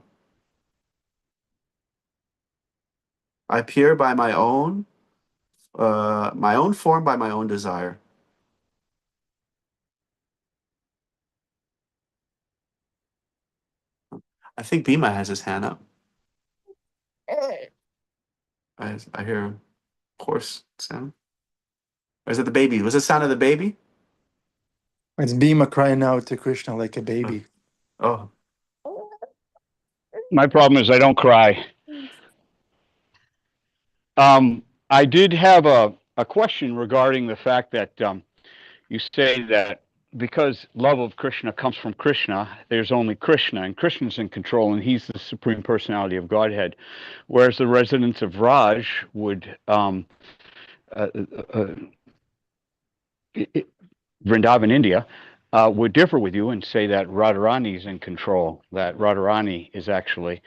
I appear by my own form, by my own desire. I think Bhima has his hand up. I hear a horse sound. Or is it the baby? Was it the sound of the baby? It's Bhima crying out to Krishna like a baby. Oh. My problem is I don't cry. I did have a question regarding the fact that you say that because love of Krishna comes from Krishna, there's only Krishna, and Krishna's in control, and he's the Supreme Personality of Godhead, whereas the residents of Raj would, Vrindavan, India, would differ with you and say that Radharani is in control, that Radharani is actually,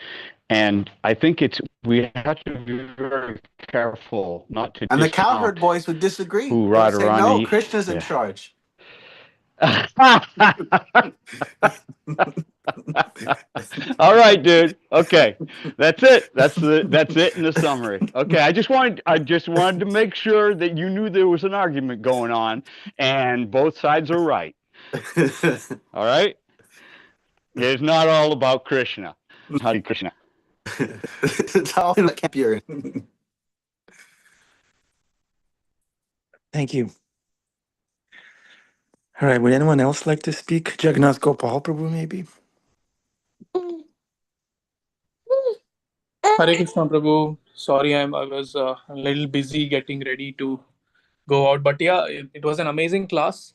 and I think we have to be very careful not to And the discount cowherd boys would disagree. who They would say, no, Radharani. Krishna's in charge. All right, dude. Okay, that's it. That's it in the summary. Okay, I just wanted to make sure that you knew there was an argument going on, and both sides are right. All right. It's not all about Krishna. Hare Krishna. It's all in the camp you're in. Thank you. All right, would anyone else like to speak? Jagannath Gopal Prabhu, maybe? Hare Krishna Prabhu. Sorry, I was a little busy getting ready to go out, but yeah, it was an amazing class.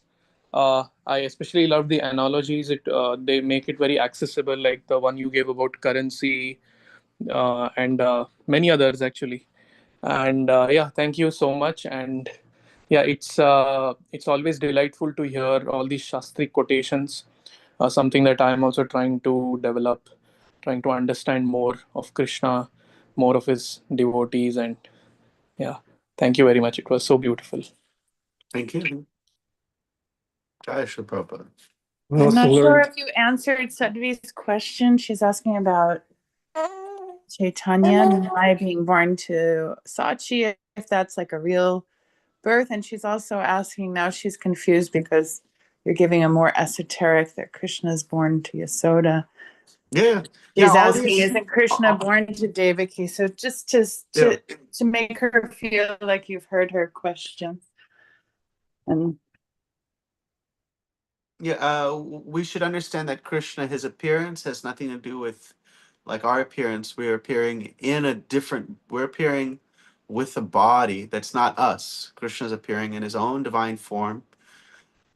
I especially love the analogies. They make it very accessible, like the one you gave about currency, and many others actually. And yeah, thank you so much. And yeah, it's always delightful to hear all these Shastri quotations. Something that I am also trying to develop, trying to understand more of Krishna, more of his devotees, and yeah, thank you very much. It was so beautiful. Thank you. Jai Shri Prabhupada. We I'm also not sure learned. if you answered Sadhvi's question. She's asking about Chaitanya Nai being born to Sachi, if that's like a real birth. And she's also asking, now she's confused because you're giving a more esoteric that Krishna is born to Yasoda. Yeah. She's All asking, these. isn't Krishna born to Devaki? So just to make her feel like you've heard her question. And Yeah, we should understand that Krishna, his appearance has nothing to do with like our appearance. We're appearing we're appearing with a body that's not us. Krishna's appearing in his own divine form.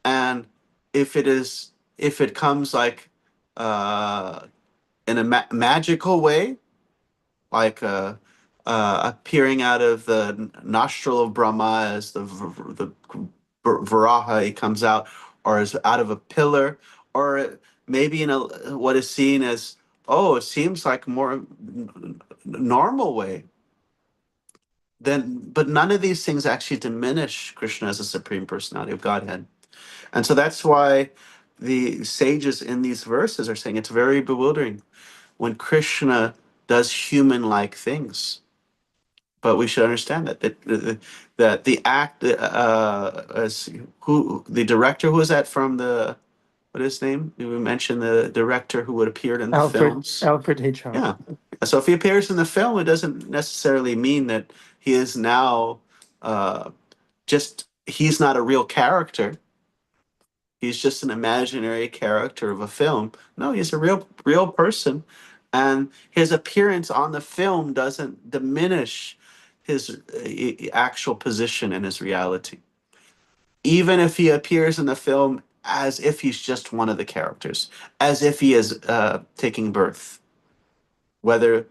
And if it comes like in a magical way, like appearing out of the nostril of Brahma as the Varaha, he comes out, or as out of a pillar, or maybe in a what is seen as, oh, it seems like more normal way. Then, but none of these things actually diminish Krishna as a supreme personality of Godhead, and so that's why the sages in these verses are saying it's very bewildering when Krishna does human-like things. But we should understand that the act as who the director, who is that from the, what is his name? We mentioned the director who would appeared in the films. Alfred Hitchcock. Yeah. So if he appears in the film, it doesn't necessarily mean that he is now just he's not a real character. He's just an imaginary character of a film. No, he's a real person, and his appearance on the film doesn't diminish his actual position in his reality. Even if he appears in the film as if he's just one of the characters, as if he is taking birth, whether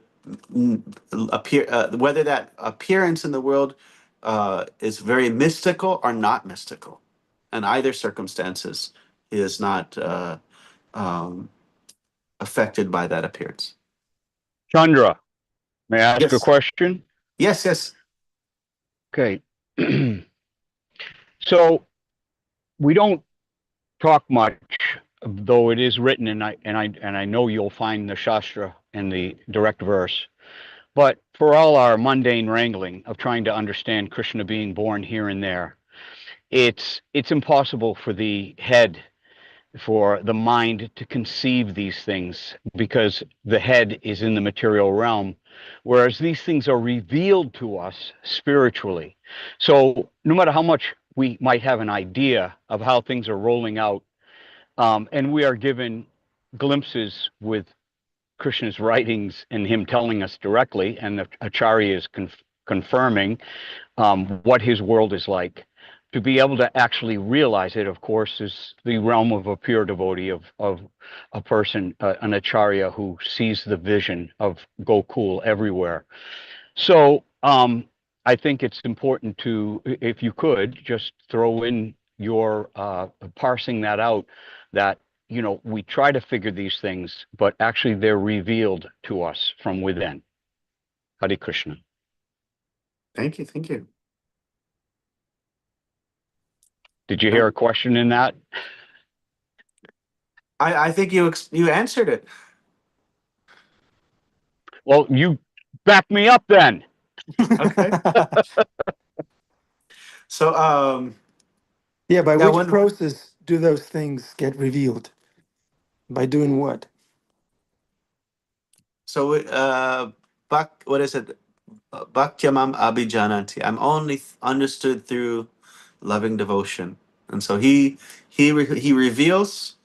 whether that appearance in the world is very mystical or not mystical. In either circumstances, he is not um, affected by that appearance. Chandra, may I ask a Yes, question? yes. Okay. So we don't talk much, though it is written, and I know you'll find the Shastra and the direct verse. But for all our mundane wrangling of trying to understand Krishna being born here and there, it's impossible for the head, for the mind to conceive these things because the head is in the material realm, whereas these things are revealed to us spiritually. So no matter how much we might have an idea of how things are rolling out, and we are given glimpses with Krishna's writings and him telling us directly, and the Acharya is confirming what his world is like. To be able to actually realize it, of course, is the realm of a pure devotee, of a person, an Acharya who sees the vision of Gokul everywhere. So I think it's important to, if you could, just throw in your parsing that out, that we try to figure these things, but actually they're revealed to us from within. Hare Krishna. Thank you. Did you hear a question in that? I think you answered it. Well, you back me up then. Okay. So Yeah, by yeah, which process do those things get revealed? By doing what? So what is it? Bhaktyamam abhijanati. I'm only understood through loving devotion, and so he reveals.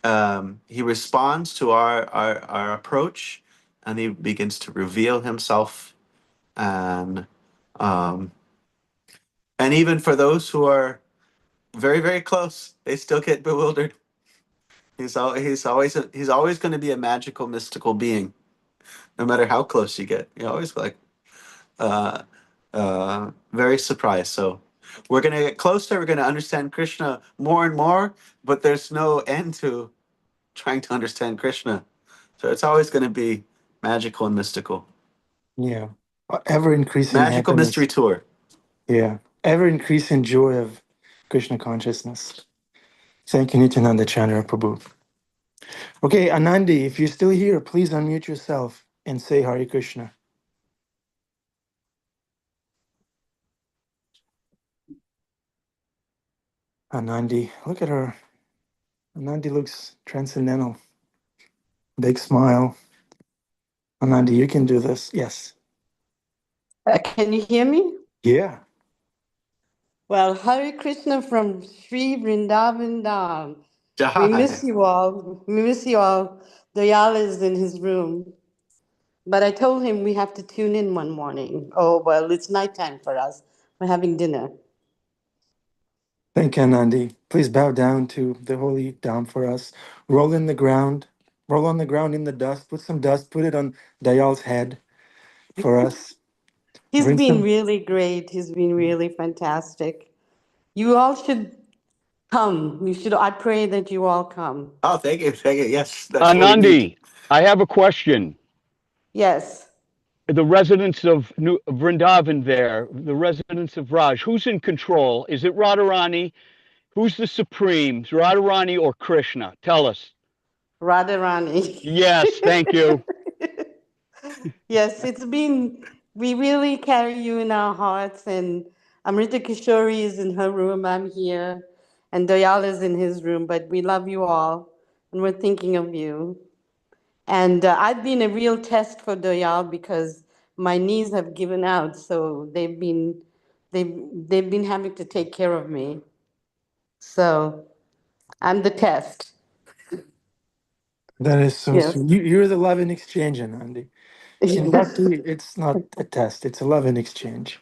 He responds to our approach, and he begins to reveal himself, and even for those who are very, very close, they still get bewildered. He's always going to be a magical, mystical being, no matter how close you get. You're always like uh, very surprised. So we're going to get closer. We're going to understand Krishna more and more, but there's no end to trying to understand Krishna. So it's always going to be magical and mystical. Yeah. Ever increasing Magical happiness. mystery tour. Yeah. Ever increasing joy of Krishna consciousness. Thank you, Nityananda Chandra Prabhu. Okay, Anandi, if you're still here, please unmute yourself and say Hare Krishna. Anandi, look at her. Anandi looks transcendental. Big smile. Anandi, you can do this. Yes. Can you hear me? Yeah. Well, Hare Krishna from Sri Vrindavan Dham. We Jai. miss you all. We miss you all. Dayal is in his room. But I told him we have to tune in one morning. Oh, well, it's nighttime for us. We're having dinner. Thank you, Anandi. Please bow down to the holy Dham for us. Roll in the ground. Roll on the ground in the dust. Put some dust. Put it on Dayal's head for us. He's Bring been some. really great. He's been really fantastic. You all should come. You should. I pray that you all come. Oh, thank you. Thank you. Yes, that's what we need. Anandi, I have a question. Yes. The residents of Vrindavan there, the residents of Raj, who's in control? Is it Radharani? Who's the supreme, Radharani or Krishna? Tell us. Radharani. Yes, thank you. Yes, it's been, we really carry you in our hearts. And Amrita Kishori is in her room, I'm here, and Dayal is in his room, but we love you all, and we're thinking of you. And I've been a real test for Dayal because my knees have given out, so they've been having to take care of me. So I'm the test. That is so Yes. sweet. You're the love in exchange, Anandi. In bhakti, it's not a test, it's a love in exchange.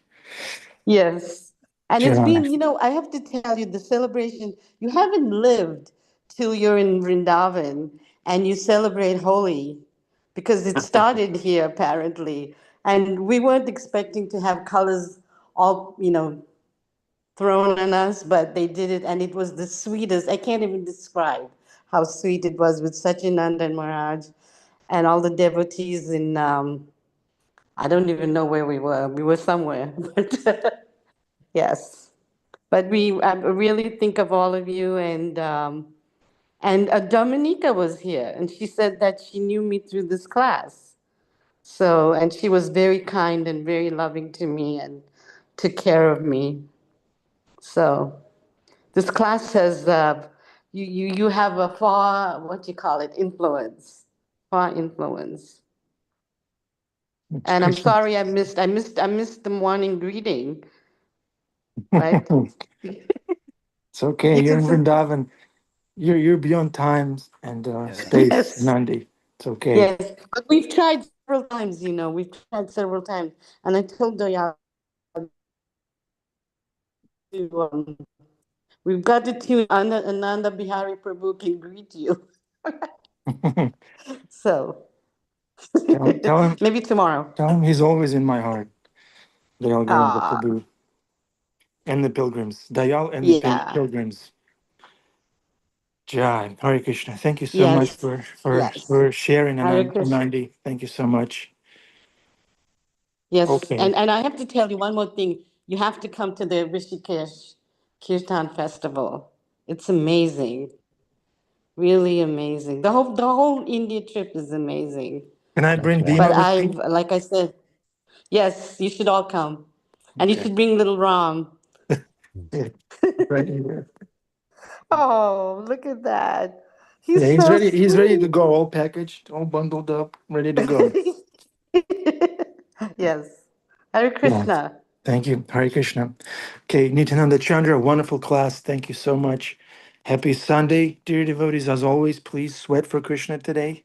Yes. And it's Jai. been, I have to tell you, the celebration, you haven't lived till you're in Vrindavan and you celebrate Holi because it started here apparently. And we weren't expecting to have colors all, thrown on us, but they did it and it was the sweetest. I can't even describe how sweet it was with Sachinanda and Maharaj and all the devotees in, I don't even know where we were. We were somewhere, but yes. But I really think of all of you, and Dominica was here, and she said that she knew me through this class. So, and she was very kind and very loving to me and took care of me. So, this class has you have a far, what do you call it, far influence. It's And I'm Krishna. sorry I missed the morning greeting, right? It's okay. It's You're in it's Vrindavan. You're beyond times and space, yes. Nandi. It's okay. Yes, but we've tried several times, we've tried several times. And I told Doya to, we've got to tune Ananda Bihari Prabhu can greet you. So tell him, maybe tomorrow. tell him he's always in my heart. Dayal Gauranga Ah, Prabhu and the pilgrims. Dayal and the yeah. pilgrims. Jai. Hare Krishna. Thank you so much Yes, for yes. sharing, Hare Krishna. Anandi. Thank you so much. Yes, Okay. and I have to tell you one more thing. You have to come to the Rishikesh Kirtan Festival. It's amazing, really amazing. The whole India trip is amazing. Can I That's bring But Dina wonderful. with me? like I said, yes, you should all come. And you Okay. should bring little Ram. Yeah. Right here. Oh, look at that. Yeah, He's so He's ready to sweet. go, all packaged, all bundled up, ready to go. Yes. Hare Yeah. Krishna. Thank you. Hare Krishna. Okay, Nityananda Chandra, wonderful class. Thank you so much. Happy Sunday, dear devotees. As always, please sweat for Krishna today.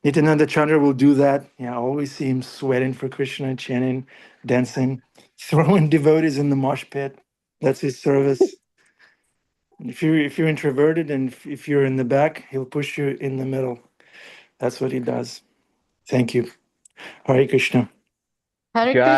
Nityananda Chandra will do that. Yeah, I always see him sweating for Krishna, chanting, dancing, throwing devotees in the mosh pit. That's his service. If you're introverted and if you're in the back, he'll push you in the middle. That's what he does. Thank you. Hare Krishna. Hare Jai. Krishna.